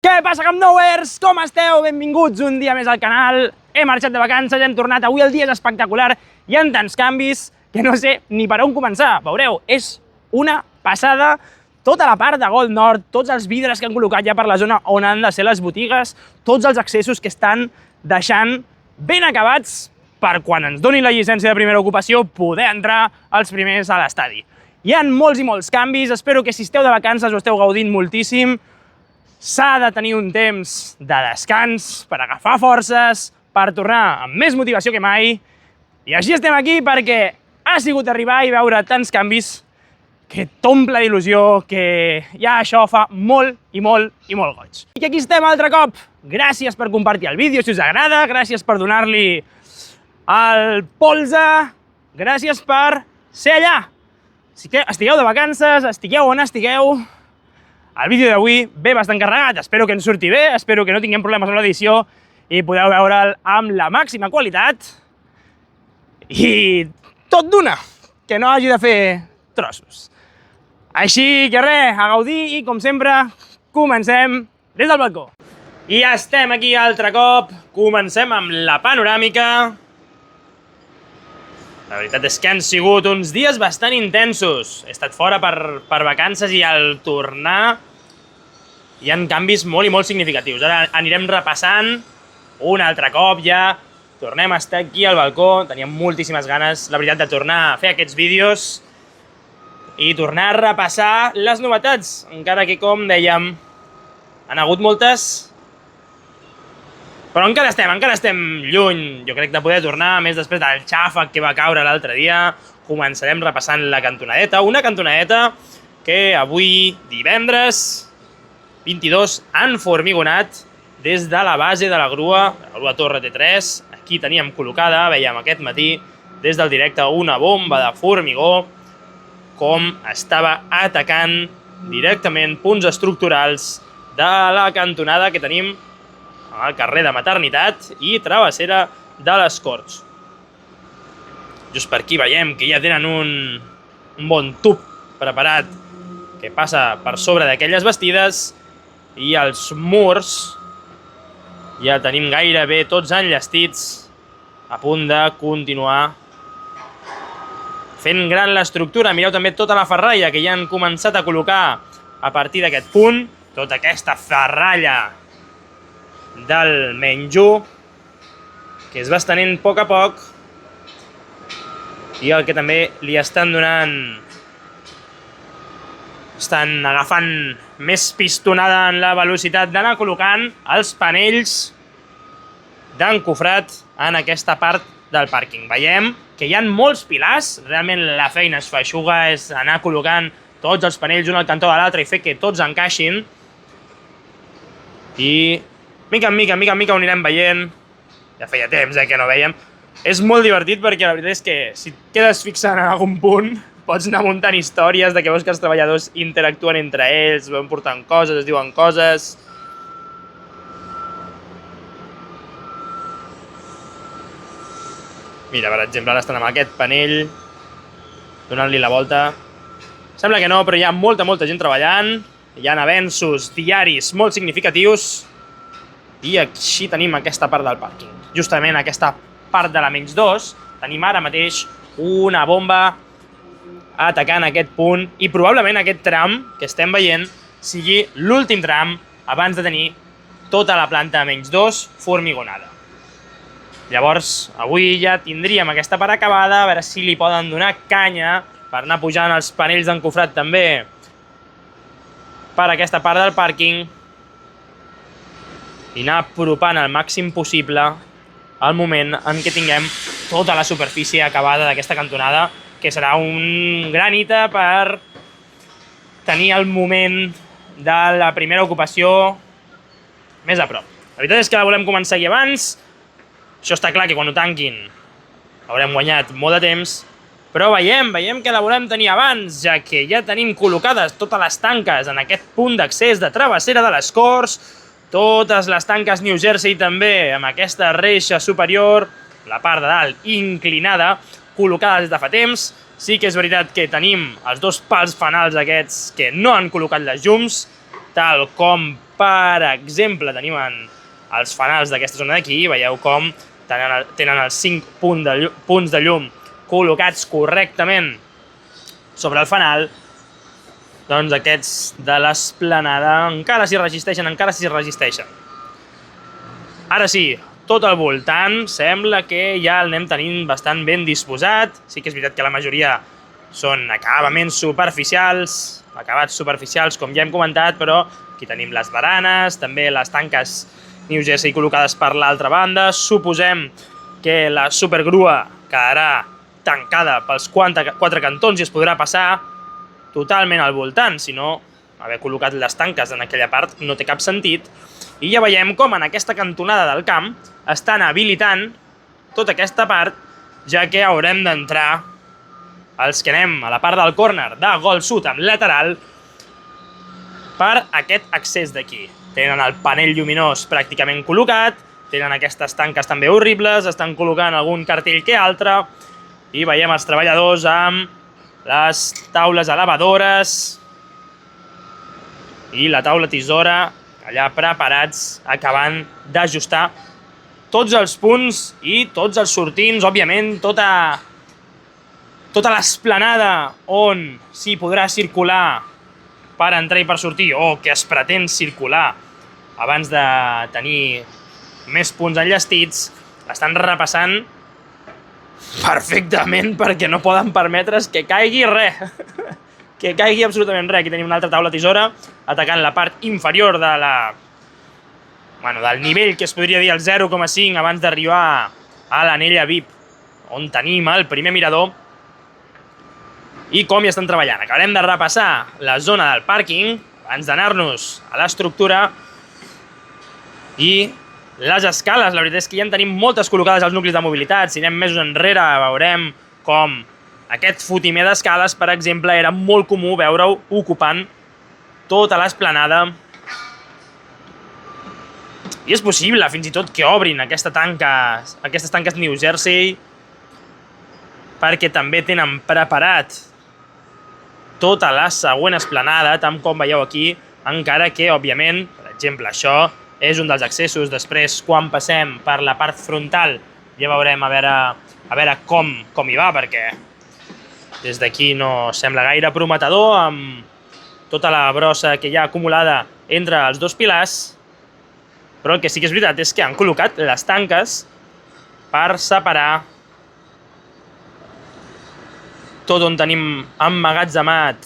Què passa, Camp Nouers? Com esteu? Benvinguts un dia més al canal. He marxat de vacances, hem tornat. Avui el dia és espectacular. Hi ha tants canvis que no sé ni per on començar. Veureu, és una passada. Tota la part de Gold Nord, tots els vidres que han col·locat ja per la zona on han de ser les botigues, tots els accessos que estan deixant ben acabats per quan ens donin la llicència de primera ocupació poder entrar els primers a l'estadi. Hi ha molts i molts canvis, espero que si esteu de vacances ho esteu gaudint moltíssim. S'ha de tenir un temps de descans per agafar forces, per tornar amb més motivació que mai. I així estem aquí perquè ha sigut arribar i veure tants canvis que t'omple d'il·lusió, que ja això fa molt i molt i molt goig. I aquí estem altre cop. Gràcies per compartir el vídeo si us agrada, gràcies per donar-li el polze, gràcies per ser allà. Estigueu de vacances, estigueu on estigueu. El vídeo d'avui ve bastant carregat, espero que ens surti bé, espero que no tinguem problemes amb l'edició i podeu veure'l amb la màxima qualitat i tot d'una, que no hagi de fer trossos. Així que res, a gaudir i com sempre comencem des del balcó. I ja estem aquí altre cop, comencem amb la panoràmica. La veritat és que han sigut uns dies bastant intensos. He estat fora per vacances i al tornar hi ha canvis molt i molt significatius. Ara anirem repassant un altre cop ja. Tornem a estar aquí al balcó. Teníem moltíssimes ganes, la veritat, de tornar a fer aquests vídeos i tornar a repassar les novetats. Encara que, com dèiem, han hagut moltes, però encara estem lluny, jo crec, de poder tornar, més després del xàfec que va caure l'altre dia. Començarem repassant la cantonadeta, una cantonadeta que avui, divendres 22, han formigonat des de la base de la grua Torre T3. Aquí teníem col·locada, veiem aquest matí, des del directe, una bomba de formigó, com estava atacant directament punts estructurals de la cantonada que tenim al carrer de Maternitat i travessera de les Corts. Just per aquí veiem que ja tenen un bon tub preparat que passa per sobre d'aquelles bastides i els murs ja tenim gairebé tots enllestits, a punt de continuar fent gran l'estructura. Mireu també tota la ferralla que ja han començat a col·locar a partir d'aquest punt, tota aquesta ferralla del menjú, que es va estenent a poc, i el que també li estan donant, estan agafant més pistonada en la velocitat d'anar col·locant els panells d'encofrat en aquesta part del pàrquing. Veiem que hi ha molts pilars, realment la feina es feixuga, és anar col·locant tots els panells un al cantó de l'altre i fer que tots encaixin. I mica en mica ho anirem veient. Ja feia temps que no veiem. És molt divertit perquè la veritat és que si et quedes fixant en algun punt pots anar muntant històries de que veus que els treballadors interactuen entre ells, van portant coses, es diuen coses. Mira, per exemple, ara estan amb aquest panell donant-li la volta. Sembla que no, però hi ha molta gent treballant. Hi ha avenços diaris molt significatius. I així tenim aquesta part del pàrquing. Justament aquesta part de la -2 tenim ara mateix una bomba atacant aquest punt i probablement aquest tram que estem veient sigui l'últim tram abans de tenir tota la planta -2 formigonada. Llavors, avui ja tindríem aquesta part acabada, a veure si li poden donar canya per anar pujant els panells d'encofrat també per aquesta part del pàrquing i anar apropant al màxim possible el moment en què tinguem tota la superfície acabada d'aquesta cantonada, que serà un gran hita per tenir el moment de la primera ocupació més a prop. La veritat és que la volem començar aquí abans. Això està clar que quan ho tanquin haurem guanyat molt de temps, però veiem que la volem tenir abans, ja que ja tenim col·locades totes les tanques en aquest punt d'accés de travessera de les Corts, totes les tanques New Jersey també amb aquesta reixa superior, la part de dalt inclinada, col·locades des de fa temps. Sí que és veritat que tenim els dos pals fanals aquests que no han col·locat les llums, tal com per exemple, tenim els fanals d'aquesta zona d'aquí, veieu com tenen els 5 punts de llum col·locats correctament sobre el fanal. Doncs aquests de l'esplanada encara s'hi resisteixen. Ara sí, tot al voltant sembla que ja el anem tenint bastant ben disposat. Sí que és veritat que la majoria són acabats superficials, com ja hem comentat, però aquí tenim les baranes, també les tanques New Jersey col·locades per l'altra banda. Suposem que la supergrua quedarà tancada pels 4 cantons i es podrà passar totalment al voltant, si no, haver col·locat les tanques en aquella part no té cap sentit. I ja veiem com en aquesta cantonada del camp estan habilitant tota aquesta part, ja que haurem d'entrar els que anem a la part del córner de gol sud amb lateral per aquest accés d'aquí. Tenen el panell lluminós pràcticament col·locat, tenen aquestes tanques també horribles, estan col·locant algun cartell que altre, i veiem els treballadors amb les taules elevadores i la taula tisora allà preparats, acabant d'ajustar tots els punts i tots els sortints, òbviament tota l'esplanada on s'hi podrà circular per entrar i per sortir, o que es pretén circular abans de tenir més punts enllestits, l'estan repassant perfectament perquè no poden permetre's que caigui res. Que caigui absolutament res. Aquí tenim una altra taula tisora atacant la part inferior de del nivell que es podria dir el 0,5 abans d'arribar a l'anella VIP, on tenim el primer mirador. I com hi estan treballant. Acabarem de repassar la zona del pàrquing abans d'anar-nos a l'estructura. I les escales, la veritat és que ja en tenim moltes col·locades als nuclis de mobilitat. Si anem mesos enrere veurem com aquest fotimer d'escales, per exemple, era molt comú veure-ho ocupant tota l'esplanada. I és possible, fins i tot, que obrin aquestes tanques New Jersey, perquè també tenen preparat tota la següent esplanada, tant com veieu aquí, encara que, òbviament, per exemple, això és un dels accessos. Després, quan passem per la part frontal, ja veurem a veure com hi va, perquè des d'aquí no sembla gaire prometedor, amb tota la brossa que hi ha acumulada entre els dos pilars. Però el que sí que és veritat és que han col·locat les tanques per separar tot on tenim emmagatzemat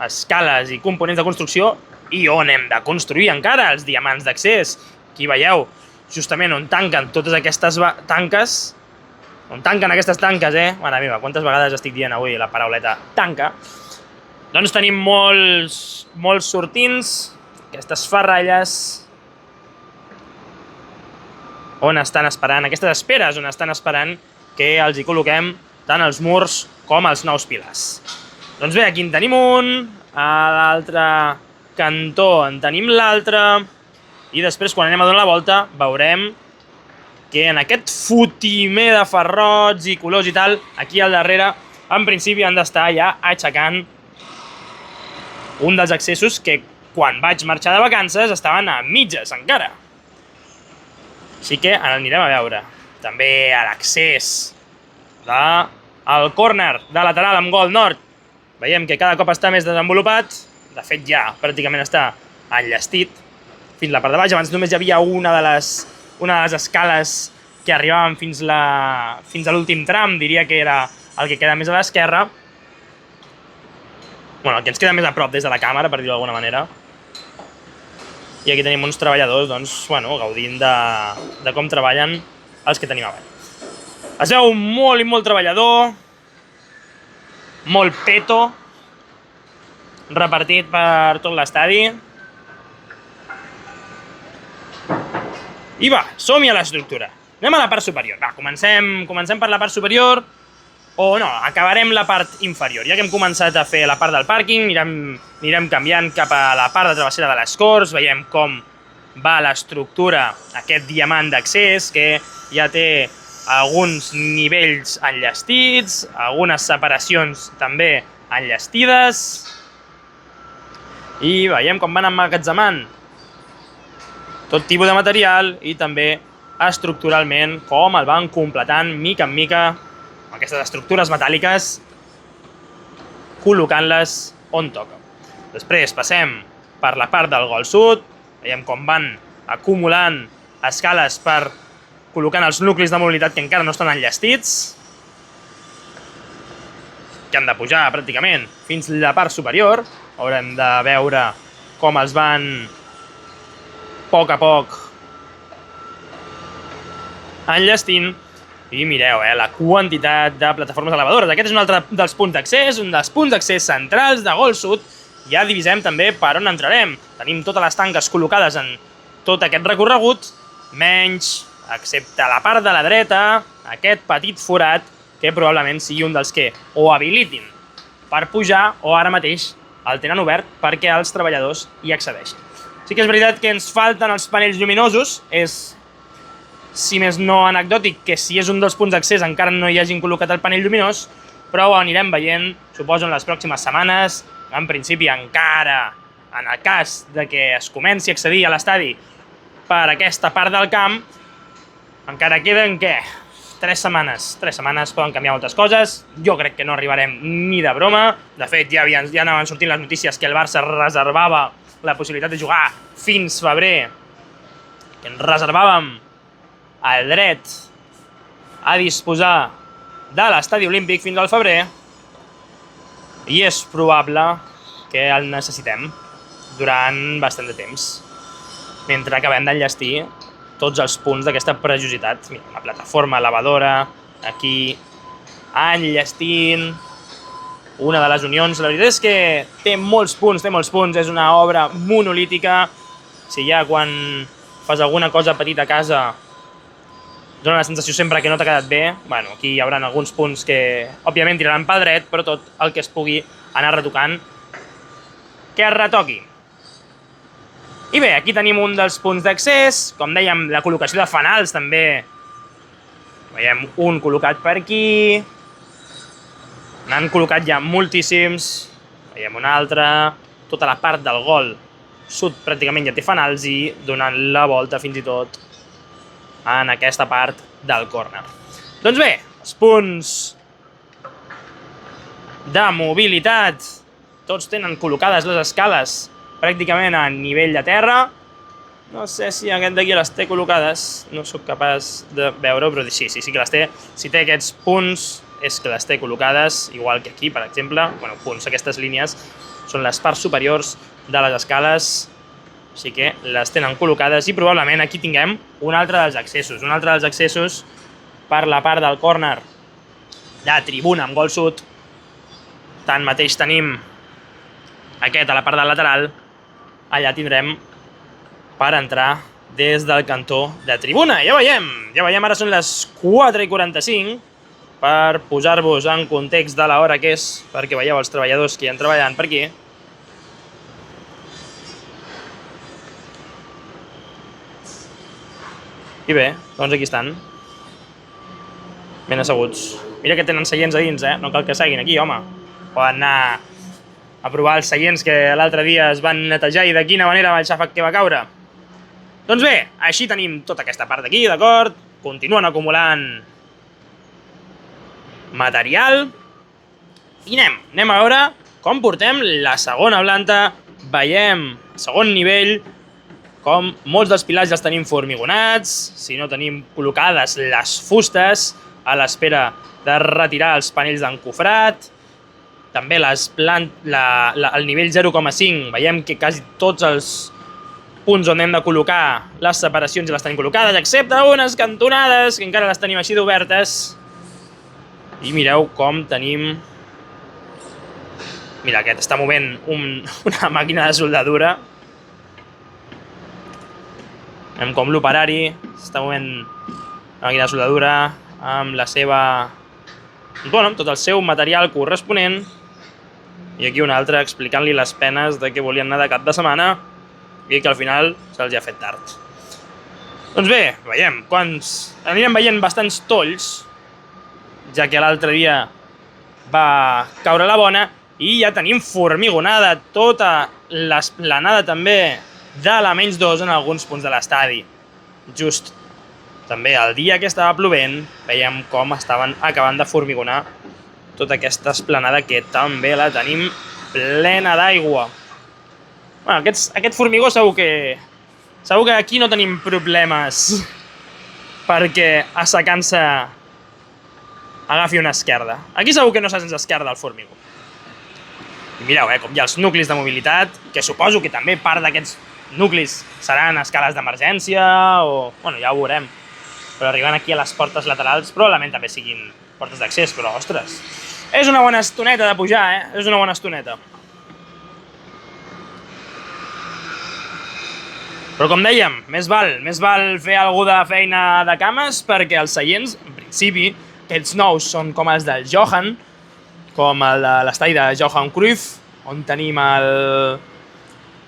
escales i components de construcció i on hem de construir encara els diamants d'accés. Aquí veieu justament on tanquen totes aquestes tanques. On tanquen aquestes tanques, Mare meva, quantes vegades estic dient avui la parauleta tanca. Doncs tenim molts sortints, aquestes ferralles, on estan esperant, aquestes esperes on estan esperant que els hi col·loquem tant els murs com els nous pilars. Doncs bé, aquí en tenim un, a l'altre cantó en tenim l'altre, i després quan anem a donar la volta veurem que en aquest fotimer de ferrots i colors i tal, aquí al darrere, en principi han d'estar ja aixecant un dels accessos que quan vaig marxar de vacances estaven a mitges encara. Així que anirem a veure. També a l'accés del córner de lateral amb gol nord. Veiem que cada cop està més desenvolupat. De fet, ja pràcticament està enllestit fins la part de baix. Abans només hi havia una de les escales que arribaven fins a l'últim tram. Diria que era el que queda més a l'esquerra. Bueno, el que ens queda més a prop des de la càmera, per dir-ho d'alguna manera. I aquí tenim uns treballadors, doncs, bueno, gaudint de com treballen els que tenim avall. Es veu molt i molt treballador, molt peto, repartit per tot l'estadi. I va, som-hi a l'estructura. Anem a la part superior. Va, comencem per la part superior, o no, acabarem la part inferior. Ja que hem començat a fer la part del pàrquing, anirem canviant cap a la part de travessera de les Corts, veiem com va l'estructura, aquest diamant d'accés, que ja té alguns nivells enllestits, algunes separacions també enllestides, i veiem com van emmagatzemant tot tipus de material i també estructuralment com el van completant mica en mica aquestes estructures metàl·liques, col·locant-les on toca. Després passem per la part del gol sud, veiem com van acumulant escales per col·locant els nuclis de mobilitat que encara no estan enllestits, que han de pujar pràcticament fins a la part superior. Haurem de veure com els van a poc enllestint. I mireu, la quantitat de plataformes elevadores. Aquest és un altre dels punts d'accés, un dels punts d'accés centrals de Gol Sud. Ja divisem també per on entrarem. Tenim totes les tanques col·locades en tot aquest recorregut, menys, excepte la part de la dreta, aquest petit forat, que probablement sigui un dels que o habilitin per pujar o ara mateix el tenen obert perquè els treballadors hi accedeixin. Sí que és veritat que ens falten els panells lluminosos, és, si més no anecdòtic, que si és un dels punts d'accés encara no hi hagin col·locat el panell lluminós, però ho anirem veient, suposo, en les pròximes setmanes. En principi, encara, en el cas de que es comenci a accedir a l'estadi per aquesta part del camp, encara queden, què? 3 setmanes. 3 setmanes poden canviar moltes coses. Jo crec que no arribarem ni de broma. De fet, ja anaven sortint les notícies que el Barça reservava la possibilitat de jugar fins febrer, que ens reservàvem el dret a disposar de l'estadi olímpic fins al febrer, i és probable que el necessitem durant bastant de temps, mentre acabem d'enllestir tots els punts d'aquesta preciositat. Mira, una plataforma elevadora, aquí, enllestint una de les unions. La veritat és que té molts punts, és una obra monolítica. Si ja quan fas alguna cosa petita a casa dona la sensació sempre que no t'ha quedat bé, bueno, aquí hi haurà alguns punts que, òbviament, tiraran pel dret, però tot el que es pugui anar retocant, que es retoqui. I bé, aquí tenim un dels punts d'accés, com dèiem, la col·locació de fanals també. Veiem un col·locat per aquí, n'han col·locat ja moltíssims, veiem un altre, tota la part del gol sud pràcticament ja té fanals i donant la volta fins i tot en aquesta part del córner. Doncs bé, els punts de mobilitat, tots tenen col·locades les escales pràcticament a nivell de terra. No sé si aquest d'aquí les té col·locades, no sóc capaç de veure-ho, però sí que les té. Si té aquests punts, és que les té col·locades, igual que aquí, per exemple. Bueno, punts, aquestes línies són les parts superiors de les escales, així que les tenen col·locades i probablement aquí tinguem un altre dels accessos, per la part del córner de tribuna amb Gol Sud. Tanmateix tenim aquest a la part del lateral, allà tindrem per entrar des del cantó de tribuna. Ja veiem, ara són les 4:45, per posar-vos en context de l'hora que és, perquè veieu els treballadors que hi han treballant per aquí. I bé, doncs aquí estan, ben asseguts. Mira que tenen seients a dins, no cal que seguin aquí, home. Poden anar a provar els seients que l'altre dia es van netejar i de quina manera el xàfec que va caure. Doncs bé, així tenim tota aquesta part d'aquí, d'acord? Continuen acumulant material i anem a veure com portem la segona planta. Veiem segon nivell, com molts dels pilars ja els tenim formigonats, si no tenim col·locades les fustes a l'espera de retirar els panells d'encofrat. També el nivell 0,5, veiem que quasi tots els punts on hem de col·locar les separacions ja les tenim col·locades, excepte unes cantonades que encara les tenim així d'obertes. I mireu com tenim... Mira, aquest està movent una màquina de soldadura. Veiem com l'operari està movent la màquina de soldadura amb la seva... Bueno, amb tot el seu material corresponent. I aquí un altre explicant-li les penes de que volien anar de cap de setmana i que al final se'ls ha fet tard. Doncs bé, veiem, anirem veient bastants tolls, ja que l'altre dia va caure la bona, i ja tenim formigonada tota l'esplanada també de la -2 en alguns punts de l'estadi. Just també el dia que estava plovent veiem com estaven acabant de formigonar tota aquesta esplanada que també la tenim plena d'aigua. Bueno, aquest formigó segur que aquí no tenim problemes perquè assecant-se agafi una esquerda. Aquí segur que no se'ns esquerda el formigó. I mireu, com hi ha els nuclis de mobilitat, que suposo que també part d'aquests nuclis seran escales d'emergència o... Bueno, ja ho veurem. Però arribant aquí a les portes laterals probablement també siguin portes d'accés, però, ostres, és una bona estoneta de pujar, És una bona estoneta. Però com dèiem, més val fer alguna de feina de cames perquè els seients, en principi, aquests nous són com els del Johan, com el de l'estadi de Johan Cruyff, on tenim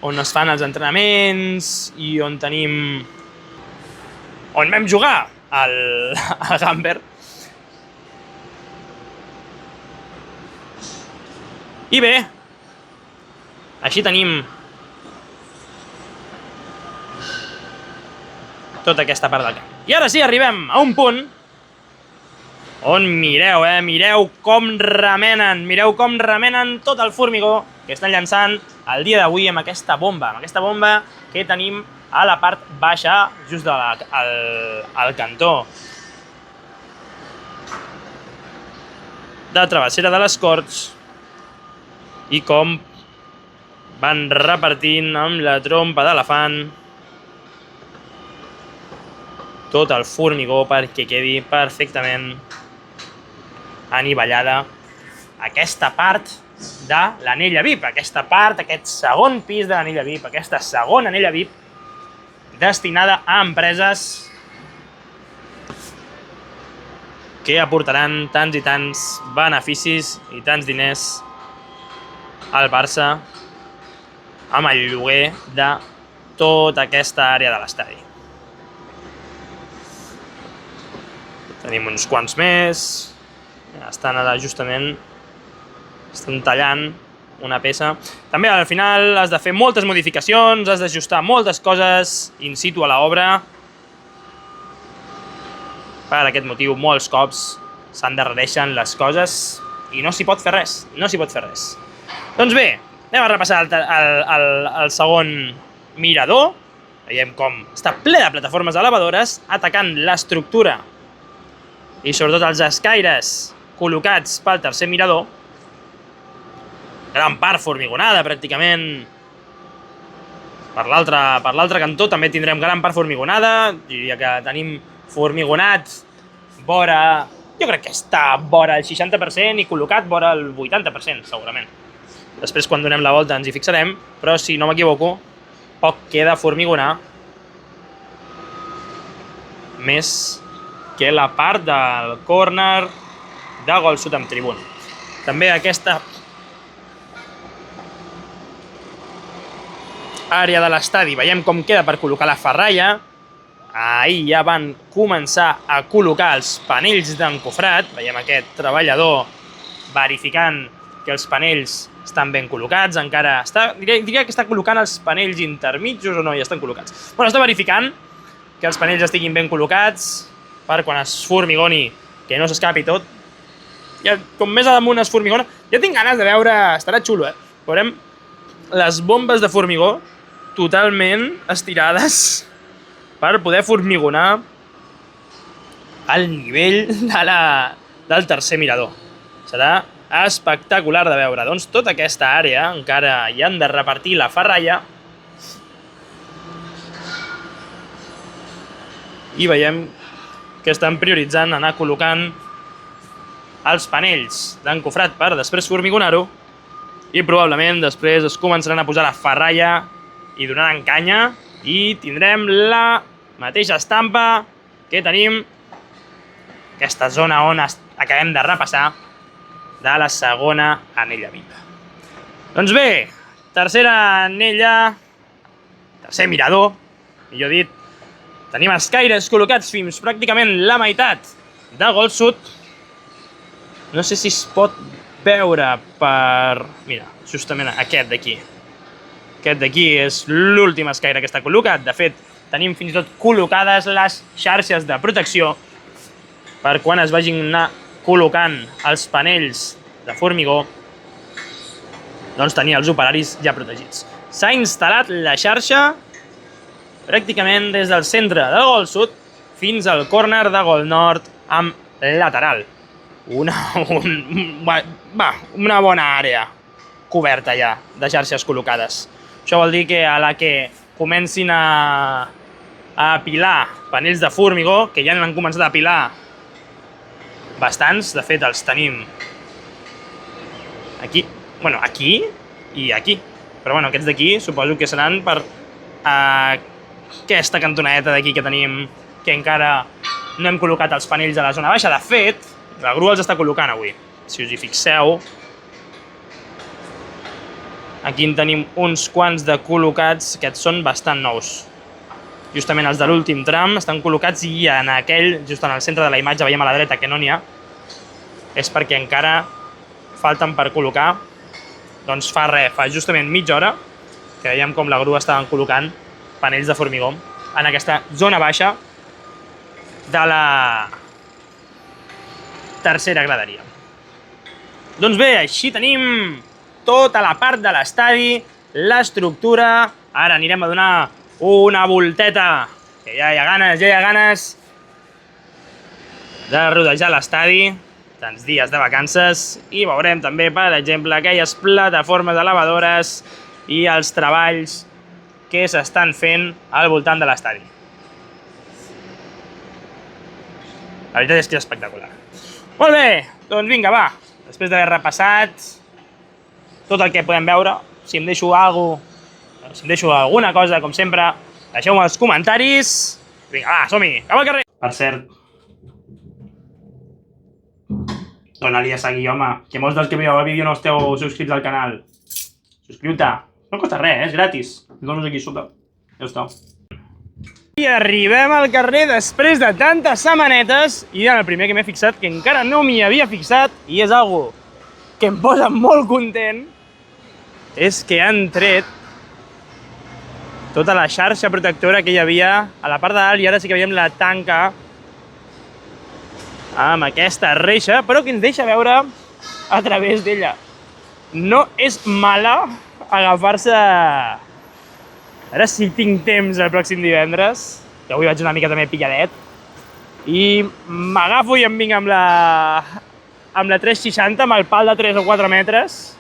on es fan els entrenaments i on tenim... on vam jugar al Gamper. I bé, així tenim tota aquesta part del camp. I ara sí, arribem a un punt on mireu com remenen tot el formigó que estan llançant el dia d'avui amb aquesta bomba que tenim a la part baixa, just al cantó de travessera de les Corts, i com van repartint amb la trompa d'elefant tot el formigó perquè quedi perfectament anivellada aquesta part de l'anella VIP, aquest segon pis de l'anella VIP, aquesta segona anella VIP destinada a empreses que aportaran tants i tants beneficis i tants diners al Barça amb el lloguer de tota aquesta àrea de l'estadi. Tenim uns quants més, estan ara justament, estan tallant una peça. També al final has de fer moltes modificacions, has d'ajustar moltes coses in situ a l'obra. Per aquest motiu, molts cops s'endarrereixen les coses i no s'hi pot fer res, Doncs bé, anem a repassar el segon mirador. Veiem com està ple de plataformes elevadores, atacant l'estructura i sobretot els escaires col·locats pel tercer mirador. Gran part formigonada, pràcticament. Per l'altre cantó també tindrem gran part formigonada. Diria que tenim formigonat vora... Jo crec que està vora el 60% i col·locat vora el 80%, segurament. Després, quan donem la volta, ens hi fixarem, però si no m'equivoco, poc queda formigonar més que la part del córner de gol sud amb tribuna. També aquesta àrea de l'estadi, veiem com queda per col·locar la ferralla. Ahir ja van començar a col·locar els panells d'encofrat. Veiem aquest treballador verificant que els panells estan ben col·locats. Encara diria que està col·locant els panells intermitjos o no, ja estan col·locats. Bueno, està verificant que els panells estiguin ben col·locats per quan es formigoni, que no s'escapi tot. Ja, com més amunt es formigona, ja tinc ganes de veure, estarà xulo, veurem les bombes de formigó totalment estirades per poder formigonar al nivell del tercer mirador. Serà espectacular de veure. Doncs tota aquesta àrea encara hi han de repartir la ferralla i veiem que estan prioritzant anar col·locant els panells d'encofrat per després formigonar-ho i probablement després es començaran a posar la ferralla i donaran canya i tindrem la mateixa estampa que tenim aquesta zona on acabem de repassar de la segona anella VIP. Doncs bé, tercera anella, tercer mirador, millor dit, tenim els caires col·locats fins pràcticament la meitat de gol sud. No sé si es pot veure per... Mira, justament aquest d'aquí. Aquest d'aquí és l'últim escaire que està col·locat. De fet, tenim fins i tot col·locades les xarxes de protecció per quan es vagin anar col·locant els panells de formigó, doncs tenir els operaris ja protegits. S'ha instal·lat la xarxa pràcticament des del centre de gol sud fins al córner de gol nord amb lateral. Una bona àrea coberta ja de xarxes col·locades. Això vol dir que a la que comencin a apilar panells de formigó, que ja han començat a apilar bastants, de fet els tenim aquí, bueno, aquí i aquí. Però bueno, aquests d'aquí suposo que seran per aquesta cantoneta d'aquí que tenim, que encara no hem col·locat els panells a la zona baixa. De fet, la grua els està col·locant avui. Si us hi fixeu, aquí en tenim uns quants de col·locats, aquests són bastant nous. Justament els de l'últim tram estan col·locats i en aquell, just en el centre de la imatge, veiem a la dreta que no n'hi ha, és perquè encara falten per col·locar. Doncs fa justament mitja hora que veiem com la grua estaven col·locant panells de formigó en aquesta zona baixa de la tercera graderia. Doncs bé, així tenim tota la part de l'estadi, l'estructura. Ara anirem a donar una volteta, que ja hi ha ganes de rodejar l'estadi, tants dies de vacances, i veurem també, per exemple, aquelles plataformes elevadores i els treballs que s'estan fent al voltant de l'estadi. La veritat és que és espectacular. Molt bé, doncs vinga, va. Després d'haver repassat tot el que podem veure, si em deixo alguna cosa, com sempre, deixeu-me als comentaris. Vinga, va, som-hi, cap al carrer! Per cert, dona-li a seguir, home, que molts dels que veieu el vídeo no esteu subscrits al canal. Subscriu-te. No costa res, és gratis. Dones aquí sota. Ja està. I arribem al carrer després de tantes setmanetes i el primer que m'he fixat, que encara no m'hi havia fixat, i és algo que em posa molt content, és que han tret tota la xarxa protectora que hi havia a la part de dalt i ara sí que veiem la tanca amb aquesta reixa, però que ens deixa veure a través d'ella. No és mala agafar-se... Ara sí tinc temps el pròxim divendres, que avui vaig una mica també pilladet, i m'agafo i em vinc amb la 360, amb el pal de 3 o 4 metres,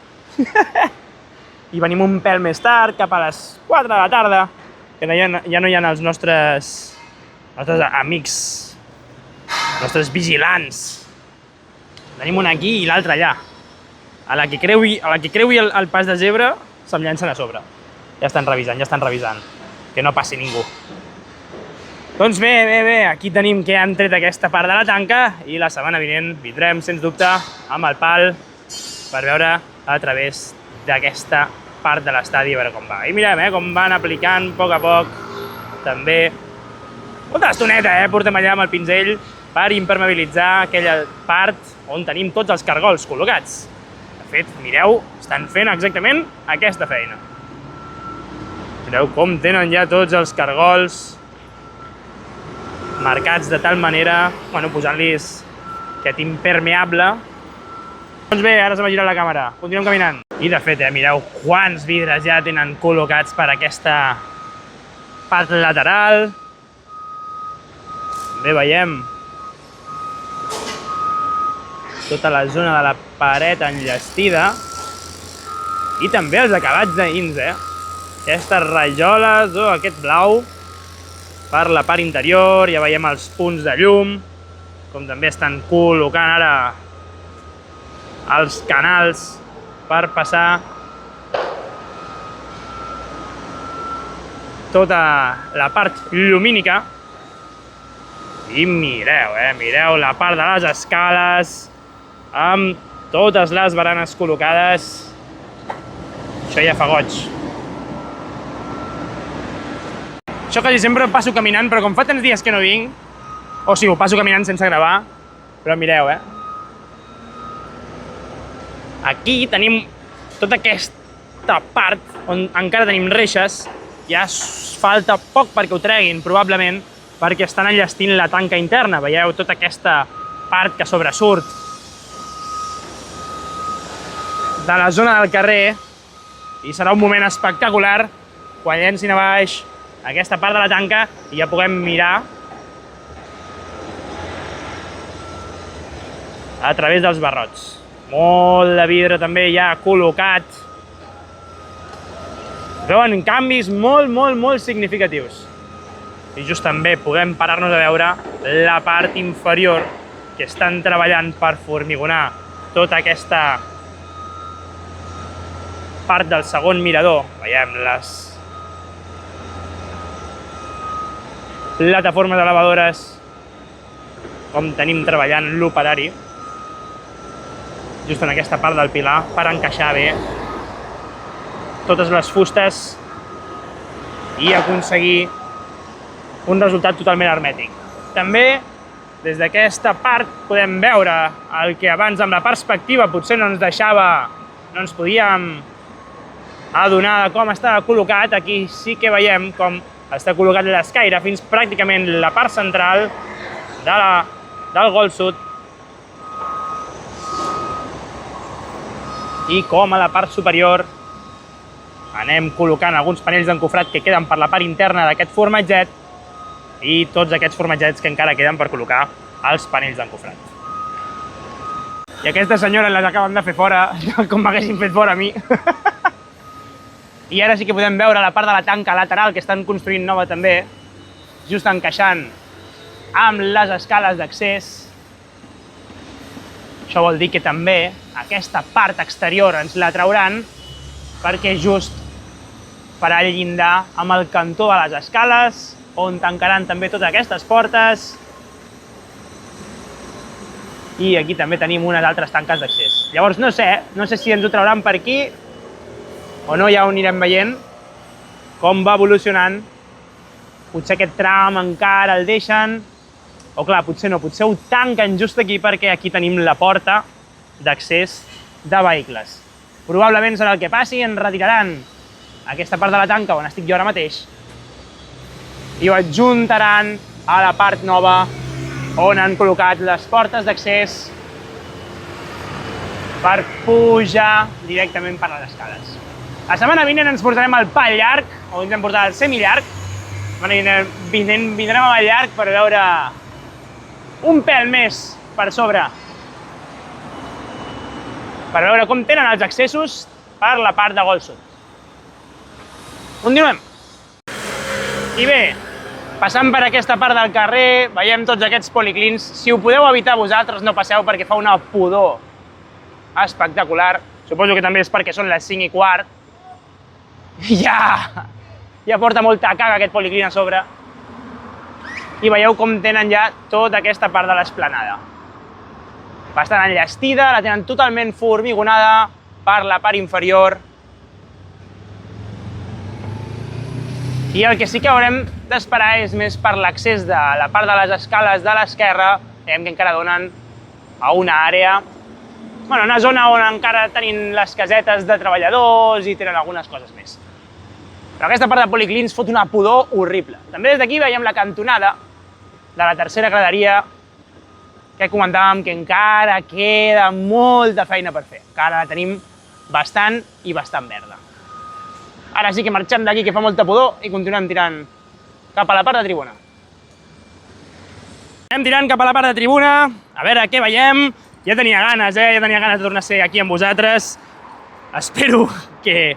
i venim un pèl més tard, cap a les 4 de la tarda, que ja no hi ha els nostres amics, els nostres vigilants. Tenim un aquí i l'altre allà. A la que creui el pas de zebra, se'm llancen a sobre. Ja estan revisant, que no passi ningú. Doncs bé, aquí tenim que han tret aquesta part de la tanca i la setmana vinent vindrem, sens dubte, amb el pal per veure a través d'aquesta part de l'estadi, a veure com va. I mirem com van aplicant a poc, també. Molta estoneta, portem allà amb el pinzell per impermeabilitzar aquella part on tenim tots els cargols col·locats. De fet, mireu, estan fent exactament aquesta feina. Mireu com tenen ja tots els cargols marcats de tal manera, posant-los aquest impermeable. Doncs bé, ara se m'ha girat la càmera. Continuem caminant. I de fet, mireu quants vidres ja tenen col·locats per aquesta part lateral. També veiem tota la zona de la paret enllestida i també els acabats de dins, Aquestes rajoles, aquest blau per la part interior, ja veiem els punts de llum, com també estan col·locant ara els canals per passar tota la part llumínica. I mireu la part de les escales amb totes les baranes col·locades. Això ja fa goig. Això quasi sempre passo caminant, però com fa tants dies que no vinc, o sigui, ho passo caminant sense gravar, però mireu, Aquí tenim tot aquest aquesta part on encara tenim reixes, ja falta poc perquè ho treguin, probablement, perquè estan enllestint la tanca interna. Veieu tota aquesta part que sobresurt de la zona del carrer i serà un moment espectacular quan llencin a baix aquesta part de la tanca i ja puguem mirar a través dels barrots. Molt de vidre també ja col·locat. Veuen canvis molt significatius. I just també podem parar-nos a veure la part inferior que estan treballant per formigonar tota aquesta part del segon mirador. Veiem les plataformes elevadores, com tenim treballant l'operari, just en aquesta part del pilar, per encaixar bé totes les fustes i aconseguir un resultat totalment hermètic. També, des d'aquesta part, podem veure el que abans amb la perspectiva potser no ens deixava, no ens podíem adonar de com estava col·locat. Aquí sí que veiem com està col·locat l'escaire fins pràcticament la part central del Gold Sud i com a la part superior anem col·locant alguns panells d'encofrat que queden per la part interna d'aquest formatget i tots aquests formatgets que encara queden per col·locar els panells d'encofrat. I aquestes senyores les acaben de fer fora, com m'haguessin fet fora a mi. I ara sí que podem veure la part de la tanca lateral que estan construint nova també, just encaixant amb les escales d'accés. Això vol dir que també aquesta part exterior ens la trauran perquè just farà el llindar amb el cantó de les escales, on tancaran també totes aquestes portes. I aquí també tenim unes altres tanques d'accés. Llavors no sé si ens ho trauran per aquí o no, ja ho anirem veient com va evolucionant. Potser aquest tram encara el deixen, o clar, potser no, potser ho tanquen just aquí perquè aquí tenim la porta d'accés de vehicles. Probablement serà el que passi, ens retiraran aquesta part de la tanca on estic jo ara mateix i ho adjuntaran a la part nova on han col·locat les portes d'accés per pujar directament per les escales. La setmana vinent ens portarem el pal llarg, o ens hem portat el semillarg. Vindrem amb el llarg per veure un pèl més per sobre, per veure com tenen els accessos per la part de Gold Sud. Continuem. I bé, passant per aquesta part del carrer, veiem tots aquests policlins. Si ho podeu evitar vosaltres, no passeu perquè fa una pudor espectacular. Suposo que també és perquè són les 5:15. Ja porta molta caga aquest policlin a sobre. I veieu com tenen ja tota aquesta part de l'esplanada. Bastant enllestida, la tenen totalment formigonada per la part inferior. I el que sí que haurem d'esperar és més per l'accés de la part de les escales de l'esquerra. Veiem que encara donen a una àrea, una zona on encara tenim les casetes de treballadors i tenen algunes coses més. Però aquesta part de policlins fot una pudor horrible. També des d'aquí veiem la cantonada de la tercera graderia, que comentàvem que encara queda molta feina per fer. Encara la tenim bastant i bastant verda. Ara sí que marxem d'aquí, que fa molta pudor, i continuem tirant cap a la part de tribuna. Anem tirant cap a la part de tribuna, a veure què veiem. Ja tenia ganes, ja tenia ganes de tornar a ser aquí amb vosaltres. Espero que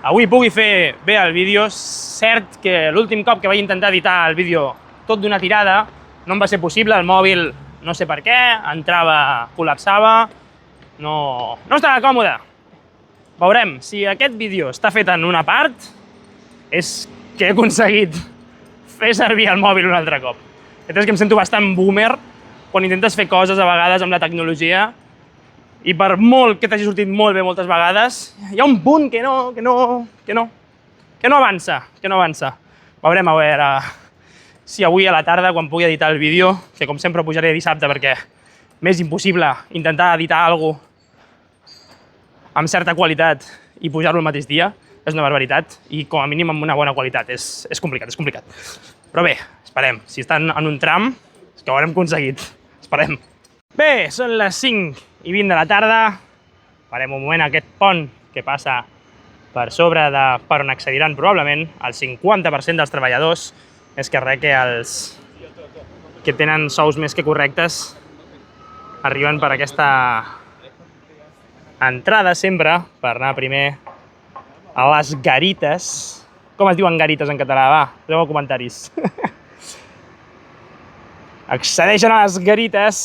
avui pugui fer bé el vídeo. Cert que l'últim cop que vaig intentar editar el vídeo tot d'una tirada no em va ser possible, el mòbil no sé per què, entrava, col·lapsava, no estava còmode. Veurem, si aquest vídeo està fet en una part, és que he aconseguit fer servir el mòbil un altre cop. És que em sento bastant boomer quan intentes fer coses a vegades amb la tecnologia i per molt que t'hagi sortit molt bé moltes vegades, hi ha un punt que no avança. Veurem a veure si avui a la tarda, quan pugui editar el vídeo, que com sempre pujaré dissabte perquè m'és impossible intentar editar alguna cosa amb certa qualitat i pujar-lo el mateix dia és una barbaritat, i com a mínim amb una bona qualitat. És complicat, és complicat. Però bé, esperem. Si estan en un tram, és que ho haurem aconseguit. Esperem. Bé, són les 5:20 de la tarda. Farem un moment aquest pont que passa per sobre de per on accediran probablement el 50% dels treballadors. És que res que els que tenen sous més que correctes arriben per aquesta entrada sempre, per anar primer a les garites. Com es diuen garites en català? Va, poseu comentaris. Accedeixen a les garites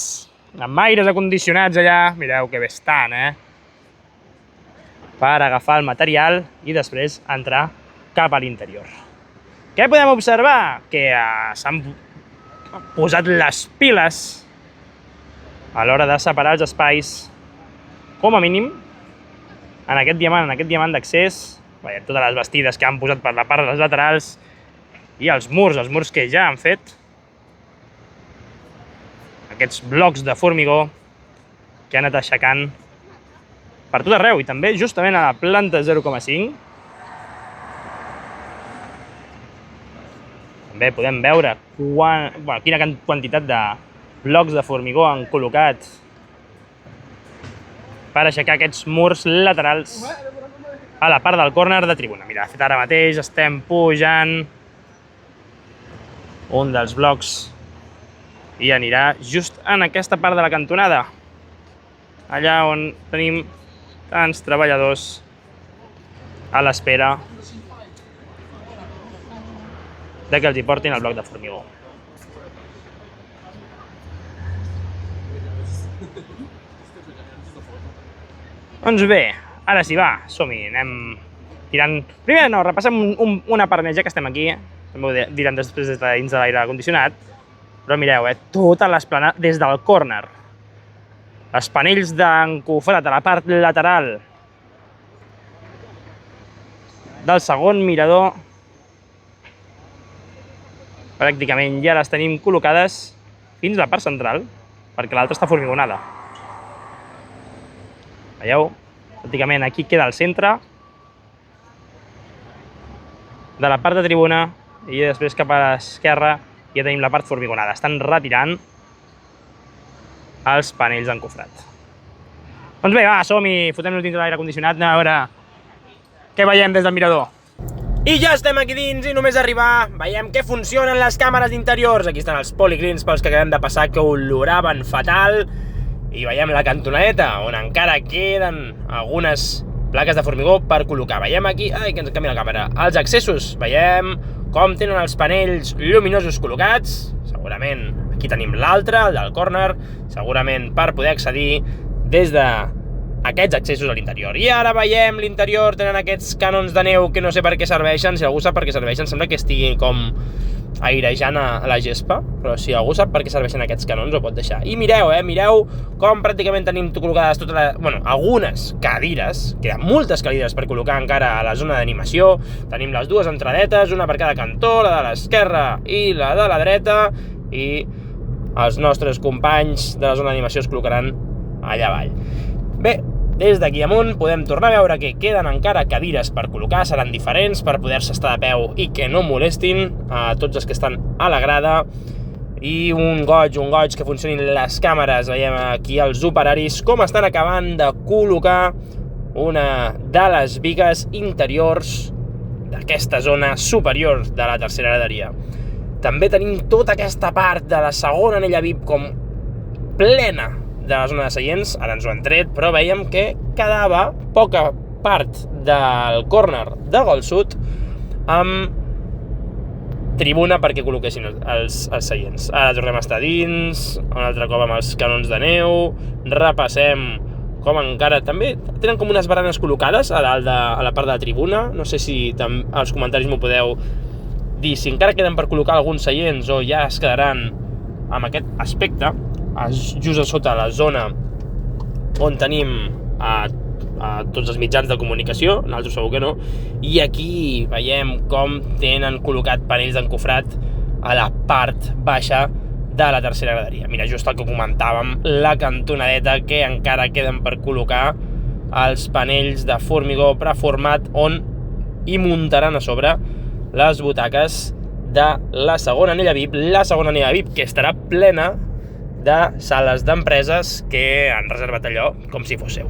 amb aires acondicionats allà. Mireu que bé estan, per agafar el material i després entrar cap a l'interior. Què podem observar? Que s'han posat les piles a l'hora de separar els espais, com a mínim, en aquest diamant d'accés. Veiem totes les bastides que han posat per la part de les laterals i els murs que ja han fet. Aquests blocs de formigó que han anat aixecant per tot arreu i també justament a la planta 0,5. També podem veure quina quantitat de blocs de formigó han col·locat per aixecar aquests murs laterals a la part del córner de tribuna. Mira, de fet ara mateix estem pujant un dels blocs i anirà just en aquesta part de la cantonada, allà on tenim tants treballadors a l'espera de que els hi portin el bloc de formigó. Doncs bé, ara sí, va, som-hi, anem tirant... Primer, no, repassem una parneja que estem aquí, també ho diran després des de dins de l'aire condicionat, però mireu, tota l'esplanada, des del córner, els panells d'encofrat a la part lateral del segon mirador, pràcticament ja les tenim col·locades fins a la part central, perquè l'altra està formigonada. Veieu? Pràcticament aquí queda el centre de la part de tribuna i després cap a l'esquerra ja tenim la part formigonada. Estan retirant els panells d'encofrat. Doncs bé, va, som-hi, fotem-nos dins de l'aire condicionat, anem a veure què veiem des del mirador. I ja estem aquí dins i només arribar veiem que funcionen les càmeres interiors. Aquí estan els policlins pels que acabem de passar, que oloraven fatal. I veiem la cantonadeta, on encara queden algunes plaques de formigó per col·locar. Veiem aquí, ai, que ens canvia la càmera, els accessos. Veiem com tenen els panells lluminosos col·locats. Segurament aquí tenim l'altre, el del córner, segurament per poder accedir des d'aquests accessos a l'interior. I ara veiem l'interior, tenen aquests canons de neu que no sé per què serveixen. Si algú sap per què serveixen, sembla que estigui com airejant a la gespa, però si algú sap per què serveixen aquests canons ho pot deixar. I mireu, mireu com pràcticament tenim col·locades algunes cadires, queden moltes cadires per col·locar encara a la zona d'animació. Tenim les dues entradetes, una per cada cantó, la de l'esquerra i la de la dreta, i els nostres companys de la zona d'animació es col·locaran allà avall. Bé, des d'aquí amunt podem tornar a veure que queden encara cadires per col·locar, seran diferents per poder-se estar de peu i que no molestin a tots els que estan a la grada. I un goig que funcionin les càmeres. Veiem aquí els operaris com estan acabant de col·locar una de les bigues interiors d'aquesta zona superior de la tercera graderia. També tenim tota aquesta part de la segona anella VIP com plena de la zona de seients. Ara ens ho han tret, però veiem que quedava poca part del córner de gol sud amb tribuna perquè col·loquessin els seients. Ara tornem a estar dins, un altre cop amb els canons de neu, repassem com encara també tenen com unes baranes col·locades a dalt a la part de la tribuna. No sé si als comentaris m'ho podeu dir, si encara queden per col·locar alguns seients o ja es quedaran amb aquest aspecte, just a sota la zona on tenim a tots els mitjans de comunicació, nosaltres segur que no, i aquí veiem com tenen col·locat panells d'encofrat a la part baixa de la tercera graderia. Mira, just el que comentàvem, la cantonadeta que encara queden per col·locar els panells de formigó preformat on hi muntaran a sobre les butaques de la segona anella VIP, que estarà plena de sales d'empreses que han reservat allò com si fos seu.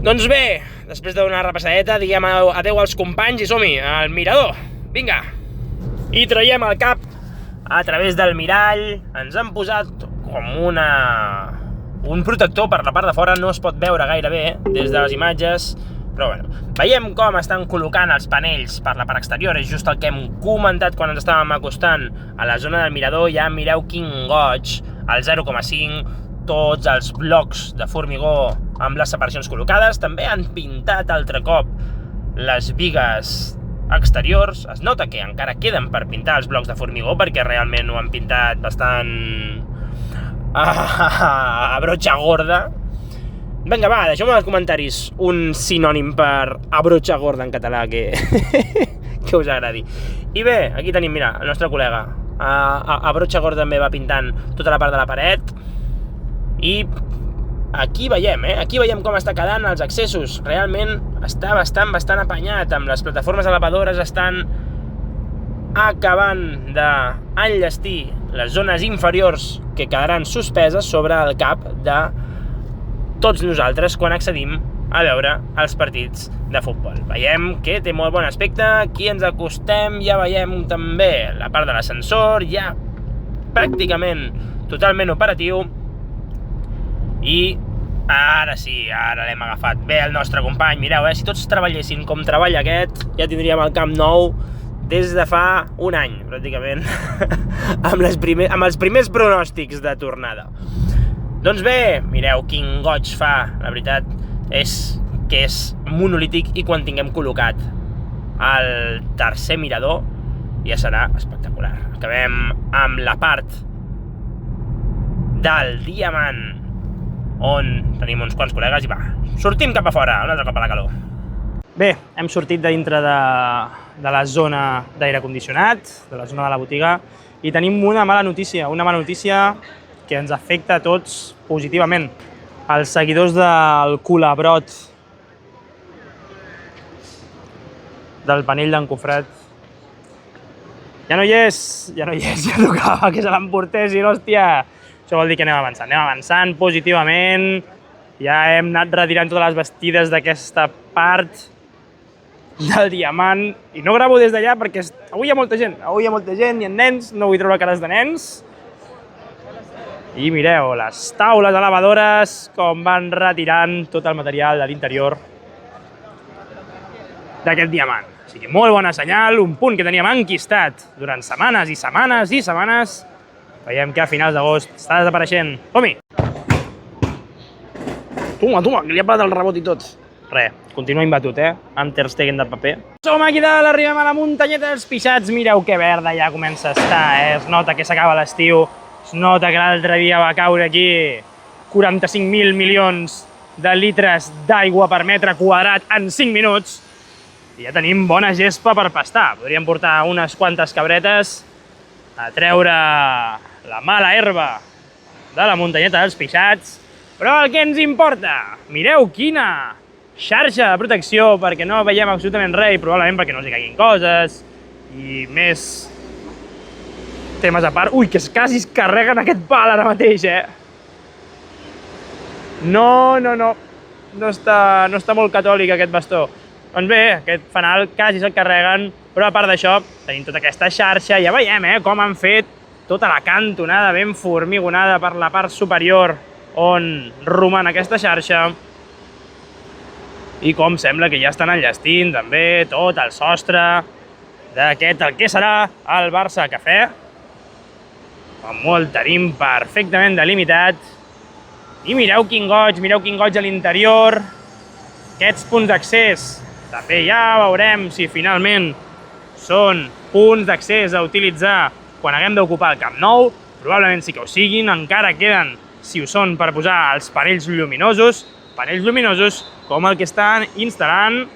Doncs bé, després d'una repassadeta, diguem adeu als companys i som-hi, al mirador. Vinga! I traiem el cap a través del mirall, ens han posat com un protector per la part de fora, no es pot veure gaire bé des de les imatges, però bueno, veiem com estan col·locant els panells per la part exterior, és just el que hem comentat quan ens estàvem acostant a la zona del mirador. Ja mireu quin goig, el 0,5, tots els blocs de formigó amb les separacions col·locades. També han pintat altre cop les bigues exteriors. Es nota que encara queden per pintar els blocs de formigó perquè realment ho han pintat bastant a brotxa gorda. Vinga, va, deixeu-me als comentaris un sinònim per a brotxa gorda en català que us agradi. I bé, aquí tenim, mira, el nostre col·lega. A brotxa gorda també va pintant tota la part de la paret. I aquí veiem, aquí veiem com està quedant els accessos. Realment està bastant apanyat, amb les plataformes elevadores estan acabant d'enllestir les zones inferiors que quedaran suspeses sobre el cap de tots nosaltres quan accedim a veure els partits de futbol. Veiem que té molt bon aspecte, aquí ens acostem, ja veiem també la part de l'ascensor, ja pràcticament totalment operatiu, i ara sí, ara l'hem agafat bé el nostre company. Mireu, si tots treballessin com treballa aquest, ja tindríem el Camp Nou des de fa un any, pràcticament, amb els primers pronòstics de tornada. Doncs bé, mireu quin goig fa, la veritat és que és monolític, i quan tinguem col·locat el tercer mirador ja serà espectacular. Acabem amb la part del diamant on tenim uns quants col·legues i va, sortim cap a fora, un altre cop a la calor. Bé, hem sortit de dintre de la zona d'aire condicionat, de la zona de la botiga, i tenim una mala notícia que ens afecta a tots positivament. Els seguidors del culabrot del panell d'en Cofret ja no hi és, ja tocava que se l'emportessin, hòstia. Això vol dir que anem avançant positivament, ja hem anat retirant totes les bastides d'aquesta part del diamant, i no gravo des d'allà perquè avui hi ha molta gent, hi ha nens, no vull treure cares de nens. I mireu, les taules elevadores com van retirant tot el material de l'interior d'aquest diamant. O sigui, molt bona senyal, un punt que teníem enquistat durant setmanes i setmanes i setmanes. Veiem que a finals d'agost està desapareixent. Som-hi! Toma, que li ha parat el rebot i tot. Res, continua imbatut, amb Ter Stegen de paper. Som aquí dalt, arribem a la muntanyeta dels Pixats. Mireu que verda ja comença a estar, Es nota que s'acaba l'estiu. Es nota que l'altre dia va caure aquí 45.000 milions de litres d'aigua per metre quadrat en 5 minuts. I ja tenim bona gespa per pastar. Podríem portar unes quantes cabretes a treure la mala herba de la muntanyeta dels Pixats. Però el que ens importa, mireu quina xarxa de protecció, perquè no veiem absolutament res, i probablement perquè no s'hi caiguin coses, i més temes a part. Ui, que quasi es carreguen aquest pal ara mateix, No està molt catòlic aquest bastó. Doncs bé, aquest fanal quasi se'l carreguen, però a part d'això tenim tota aquesta xarxa, ja veiem com han fet tota la cantonada ben formigonada per la part superior on roman aquesta xarxa, i com sembla que ja estan enllestint també tot el sostre d'aquest, el que serà el Barça Cafè, amb molt tenim perfectament delimitat. I mireu quin goig a l'interior, aquests punts d'accés. També ja veurem si finalment són punts d'accés a utilitzar quan haguem d'ocupar el Camp Nou. Probablement sí que ho siguin, encara queden, si ho són, per posar els panells lluminosos com el que estan instal·lant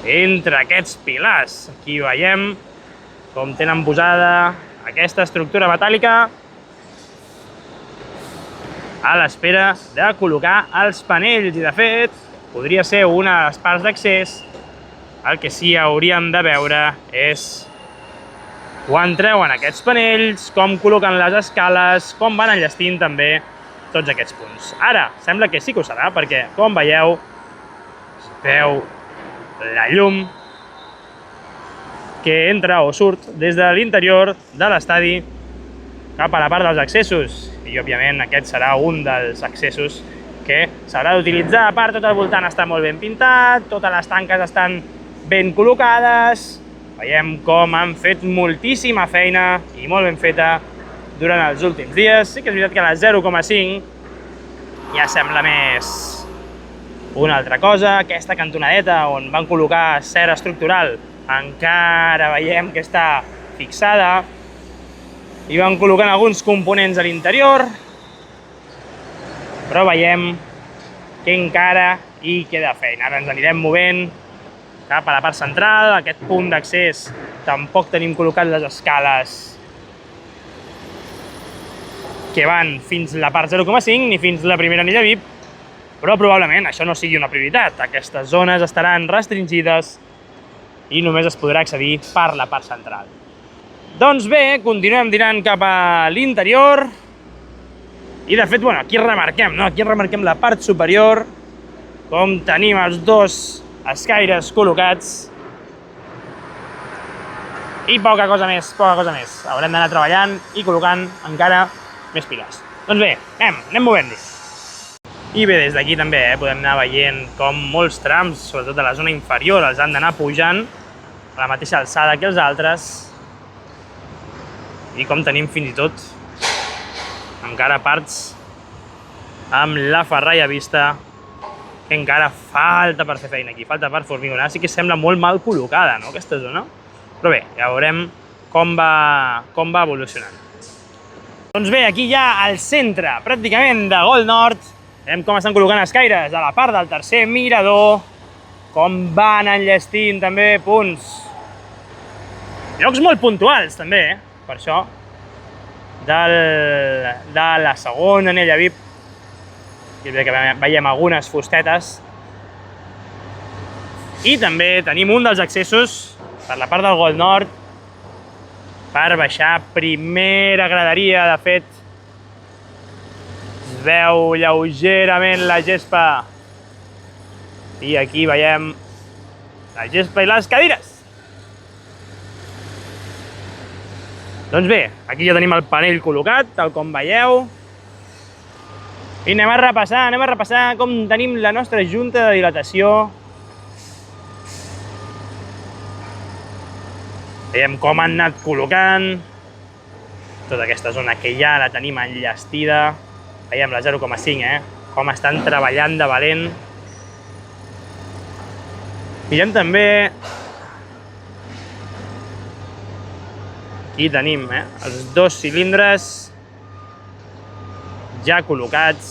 entre aquests pilars. Aquí veiem com tenen posada aquesta estructura metàl·lica a l'espera de col·locar els panells. I de fet, podria ser una de les parts d'accés. El que sí hauríem de veure és quan treuen aquests panells, com col·loquen les escales, com van enllestint també tots aquests punts. Ara, sembla que sí que ho serà, perquè, com veieu, es veu la llum que entra o surt des de l'interior de l'estadi cap a la part dels accessos. I, òbviament, aquest serà un dels accessos que s'haurà d'utilitzar. A part, tot al voltant està molt ben pintat, totes les tanques estan ben col·locades. Veiem com han fet moltíssima feina i molt ben feta durant els últims dies. Sí que és veritat que la 0,5 ja sembla més una altra cosa. Aquesta cantonadeta on van col·locar acer estructural encara veiem que està fixada i van col·locant alguns components a l'interior, però veiem que encara hi queda feina. Ara ens anirem movent cap a la part central. Aquest punt d'accés tampoc tenim col·locat les escales que van fins la part 0,5 ni fins la primera anella VIP, però probablement això no sigui una prioritat. Aquestes zones estaran restringides i només es podrà accedir per la part central. Doncs bé, continuem tirant cap a l'interior i de fet, aquí remarquem, no? Aquí remarquem la part superior, com tenim els dos escaires col·locats i poca cosa més. Haurem d'anar treballant i col·locant encara més piles. Doncs bé, anem movent-hi. I bé, des d'aquí també podem anar veient com molts trams, sobretot a la zona inferior, els han d'anar pujant a la mateixa alçada que els altres i com tenim fins i tot encara parts amb la ferralla vista que encara falta per fer feina aquí, falta per formigonar. Sí que sembla molt mal col·locada, no, aquesta zona? Però bé, ja veurem com va evolucionant. Doncs bé, aquí ja al centre, pràcticament de Gold Nord, veiem com estan col·locant escaires a la part del tercer mirador, com van enllestint també punts. Llocs molt puntuals també, per això, de la segona anella VIP, que veiem algunes fustetes. I també tenim un dels accessos per la part del Gold Nord per baixar primera graderia. De fet, es veu lleugerament la gespa i aquí veiem la gespa i les cadires. Doncs bé, aquí ja tenim el panell col·locat, tal com veieu. I anem a repassar com tenim la nostra junta de dilatació. Veiem com han anat col·locant. Tota aquesta zona que ja la tenim enllestida. Veiem la 0,5, com estan treballant de valent. Mirem també... Aquí tenim els dos cilindres ja col·locats.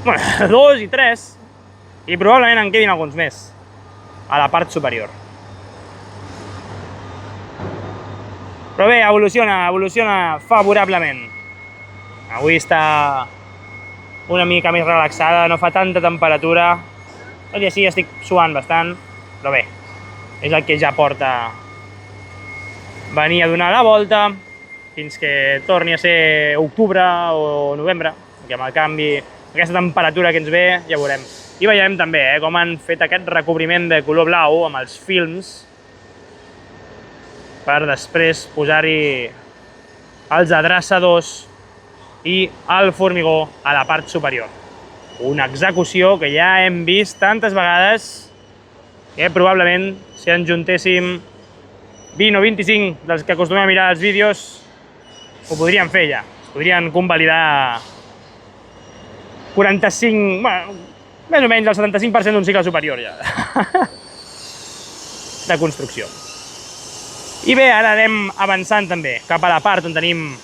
Bueno, 2 i 3. I probablement en quedin alguns més a la part superior. Però bé, evoluciona favorablement. Avui està una mica més relaxada, no fa tanta temperatura. Tot i així estic suant bastant, però bé, és el que ja porta venir a donar la volta fins que torni a ser octubre o novembre, que amb el canvi, aquesta temperatura que ens ve, ja veurem. I veiem també com han fet aquest recobriment de color blau amb els films per després posar-hi els adreçadors i el formigó a la part superior. Una execució que ja hem vist tantes vegades que probablement si en juntéssim 20 o 25 dels que acostumem a mirar els vídeos ho podríem fer ja. Es podrien convalidar 45, bueno, més o menys el 75% d'un cicle superior ja de construcció. I bé, ara anem avançant també cap a la part on tenim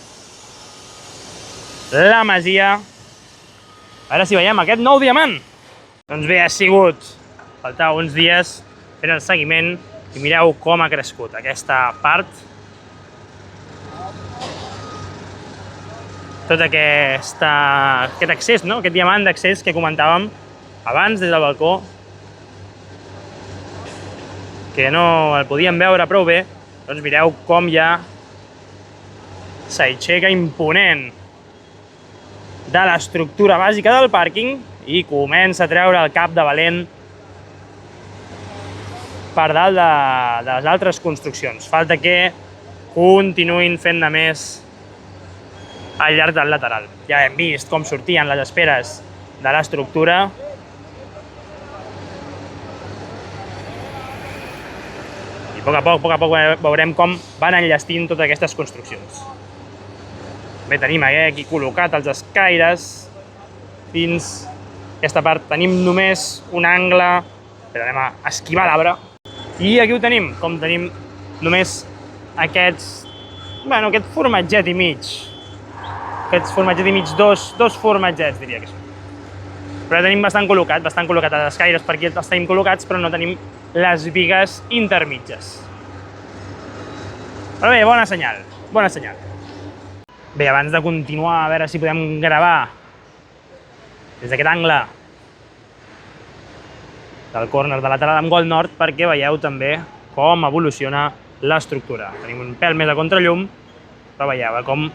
la masia. A veure si veiem aquest nou diamant. Doncs bé, ha sigut faltar uns dies fent el seguiment i mireu com ha crescut aquesta part. tot aquest accés, no? Aquest diamant d'accés que comentàvem abans des del balcó, que no el podíem veure prou bé. Doncs mireu com ja s'aixeca imponent de l'estructura bàsica del pàrquing i comença a treure el cap de valent per dalt de les altres construccions. Falta que continuïn fent-ne més al llarg del lateral. Ja hem vist com sortien les esperes de l'estructura. I a poc veurem com van enllestint totes aquestes construccions. Bé, tenim aquí col·locat els escaires. Fins aquesta part tenim només un angle, però anem a esquivar l'arbre. I aquí ho tenim, com tenim només aquest formatget i mig. Aquest formatget i mig, dos formatgets, diria que són. Però tenim bastant col·locat els escaires per aquí els tenim col·locats, però no tenim les bigues intermitges. Però bé, bona senyal. Bé, abans de continuar, a veure si podem gravar des d'aquest angle del córner de lateral amb gol nord, perquè veieu també com evoluciona l'estructura. Tenim un pèl més de contrallum, però veieu com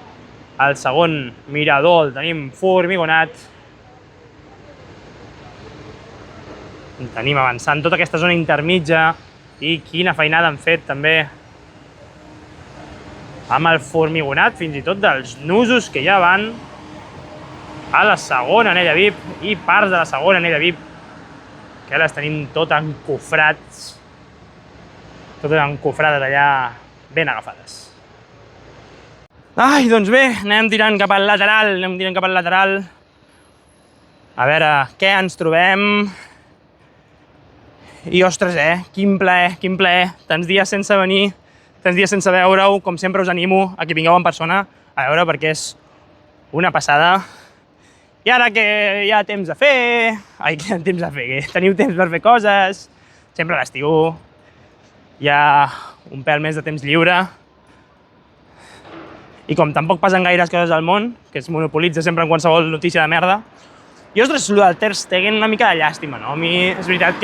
el segon mirador el tenim formigonat. Tenim avançant tota aquesta zona intermitja i quina feinada han fet també amb el formigonat, fins i tot dels nusos que ja van a la segona anella VIP i parts de la segona anella VIP que les tenim tot encofrades allà ben agafades. Ai, doncs bé, anem tirant cap al lateral, a veure què ens trobem. I ostres, quin plaer, tants dies sense venir, tants dies sense veure-ho, com sempre us animo a que vingueu en persona a veure perquè és una passada. I ara que hi ha temps a fer, que teniu temps per fer coses, sempre a l'estiu hi ha un pèl més de temps lliure. I com tampoc passen gaires coses al món, que es monopolitza sempre en qualsevol notícia de merda, i ostres, el del Ter Stegen una mica de llàstima, no? A mi és veritat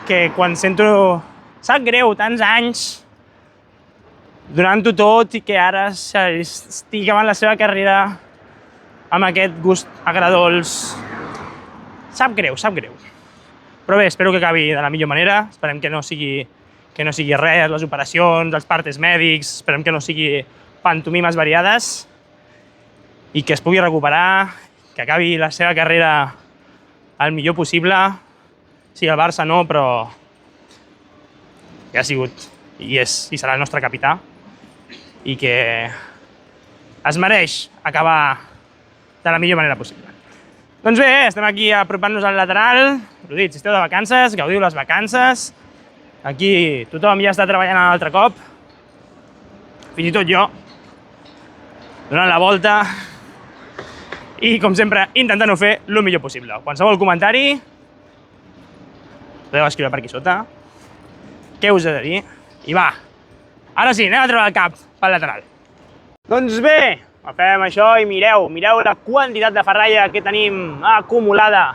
que quan sento... Sap greu, tants anys donant-ho tot i que ara estigui acabant la seva carrera amb aquest gust agradols. Sap greu. Però bé, espero que acabi de la millor manera. Esperem que no sigui res, les operacions, els partes mèdics, esperem que no sigui pantomimes variades i que es pugui recuperar, que acabi la seva carrera el millor possible. Sí, el Barça no, però ja ha sigut i serà el nostre capità i que es mereix acabar de la millor manera possible. Doncs bé, estem aquí apropant-nos al lateral. Ho dit, si esteu de vacances, gaudiu les vacances. Aquí tothom ja està treballant un altre cop, fins i tot jo, donant la volta i, com sempre, intentant-ho fer el millor possible. Qualsevol comentari podeu escriure per aquí sota què us he de dir. I va, ara sí, anem a treure el cap pel lateral. Doncs bé, fem això i mireu la quantitat de ferralla que tenim acumulada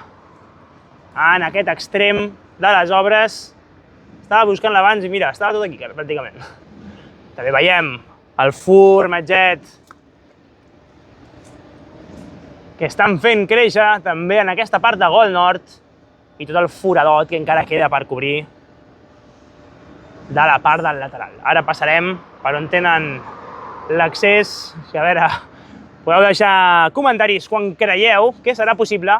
en aquest extrem de les obres. Estava buscant-la abans i mira, estava tot aquí, pràcticament. També veiem el formatget que estan fent créixer també en aquesta part de gol nord i tot el foradot que encara queda per cobrir de la part del lateral. Ara passarem per on tenen l'accés, que a veure, podeu deixar comentaris quan creieu que serà possible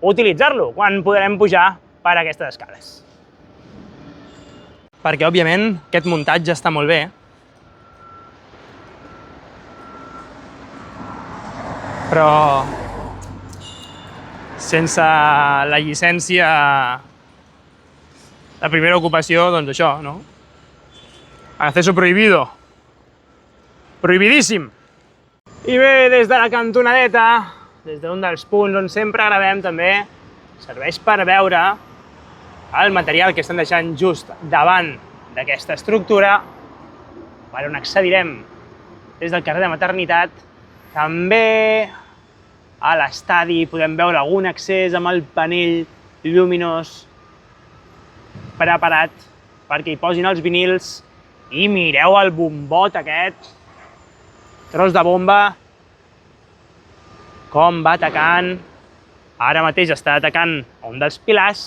utilitzar-lo, quan podrem pujar per aquestes escales. Perquè, òbviament, aquest muntatge està molt bé, però sense la llicència de primera ocupació, doncs això, no? Acceso prohibido. Prohibidíssim! I bé, des de la cantonadeta, des d'un dels punts on sempre gravem també, serveix per veure el material que estan deixant just davant d'aquesta estructura, per on accedirem des del carrer de Maternitat També a l'estadi podem veure algun accés amb el panell lluminós preparat perquè hi posin els vinils. I mireu el bombot aquest, tros de bomba, com va atacant. Ara mateix està atacant un dels pilars.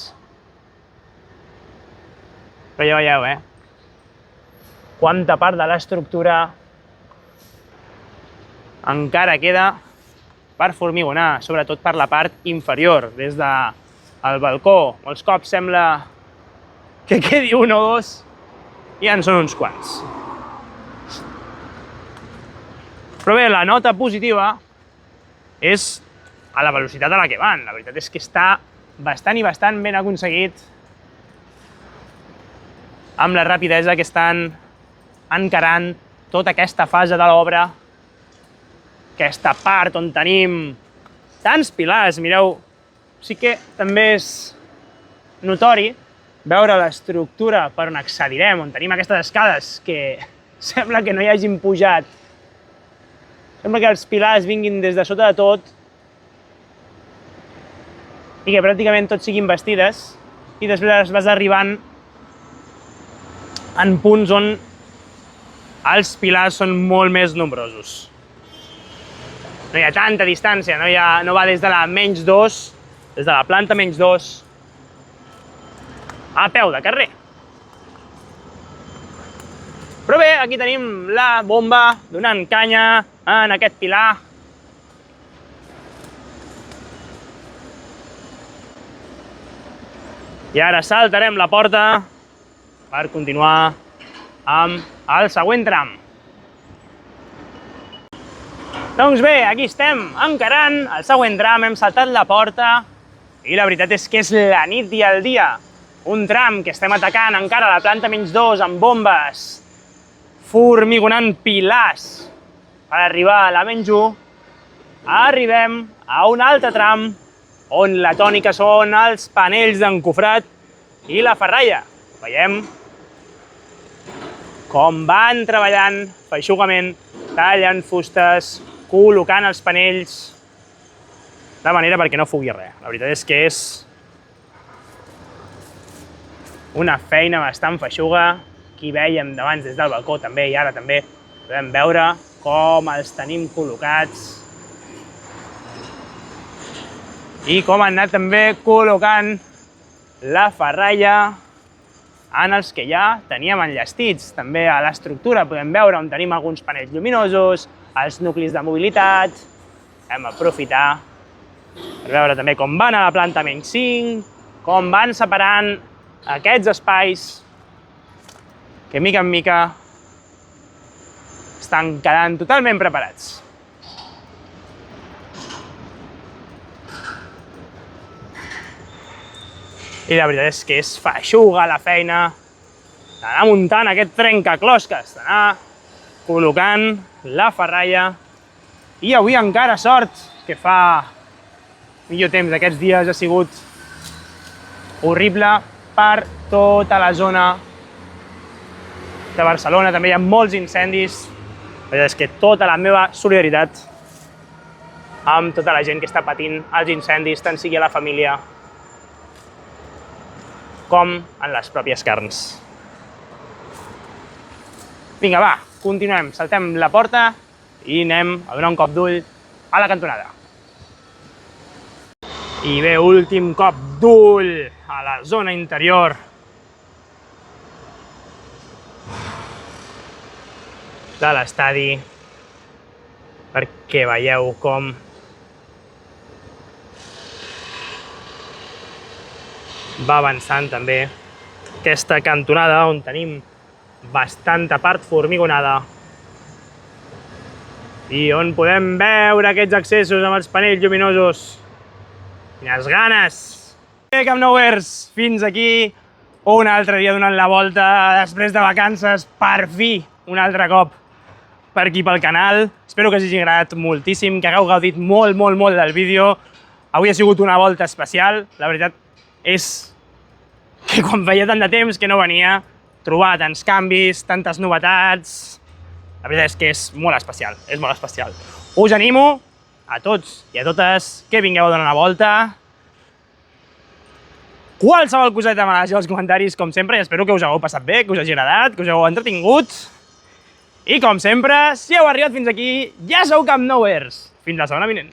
Però ja veieu, quanta part de l'estructura encara queda per formigonar, sobretot per la part inferior, des del balcó. Molts cops sembla que quedi un o dos, i en són uns quants. Però bé, la nota positiva és a la velocitat a la que van. La veritat és que està bastant i bastant ben aconseguit amb la rapidesa que estan encarant tota aquesta fase de l'obra. Aquesta part on tenim tants pilars, mireu, sí que també és notori veure l'estructura per on accedirem, on tenim aquestes escales que sembla que no hi hagin pujat. Sembla que els pilars vinguin des de sota de tot i que pràcticament tots siguin bastides, i després vas arribant en punts on els pilars són molt més nombrosos. No hi ha tanta distància, no va des de la -2, des de la planta -2, a peu de carrer. Però bé, aquí tenim la bomba donant canya en aquest pilar. I ara saltarem la porta per continuar amb el següent tram. Doncs bé, aquí estem encarant el següent tram, hem saltat la porta i la veritat és que és la nit i el dia. Un tram que estem atacant encara a la planta -2 amb bombes, formigonant pilars per arribar a la -1. Arribem a un altre tram on la tònica són els panells d'encofrat i la ferralla. Veiem com van treballant feixugament, tallant fustes, col·locant els panells de manera perquè no fugui res. La veritat és que és una feina bastant feixuga. Aquí veiem d'abans des del balcó també, i ara també podem veure com els tenim col·locats i com han anat també col·locant la ferralla en els que ja teníem enllestits. També a l'estructura podem veure on tenim alguns panells lluminosos, els nuclis de mobilitat. Hem d'aprofitar per veure també com van a la planta -5, com van separant aquests espais que mica en mica estan quedant totalment preparats. I la veritat és que és feixuga la feina d'anar muntant aquest trencaclosques, d'anar col·locant la ferralla. I avui encara sort que fa millor temps. Aquests dies ha sigut horrible per tota la zona de Barcelona. També hi ha molts incendis. La veritat és que tota la meva solidaritat amb tota la gent que està patint els incendis, tant sigui a la família com en les pròpies carns. Vinga, va, continuem. Saltem la porta i anem a donar un cop d'ull a la cantonada. I bé, últim cop d'ull a la zona interior. De l'estadi, perquè veieu com va avançant també aquesta cantonada on tenim bastanta part formigonada i on podem veure aquests accessos amb els panells lluminosos. Quines ganes! Bé, Camp Nouers, fins aquí un altre dia donant la volta després de vacances, per fi, un altre cop per aquí pel canal. Espero que us hagi agradat moltíssim, que hagueu gaudit molt del vídeo. Avui ha sigut una volta especial. La veritat és que quan feia tant de temps que no venia, trobar tants canvis, tantes novetats, la veritat és que és molt especial, Us animo a tots i a totes que vingueu a donar una volta. Qualsevol coseta me la deixeu als comentaris, com sempre, i espero que us hagueu passat bé, que us hagi agradat, que us hagueu entretingut. I com sempre, si heu arribat fins aquí, ja sou Camp Knowers. Fins la setmana vinent.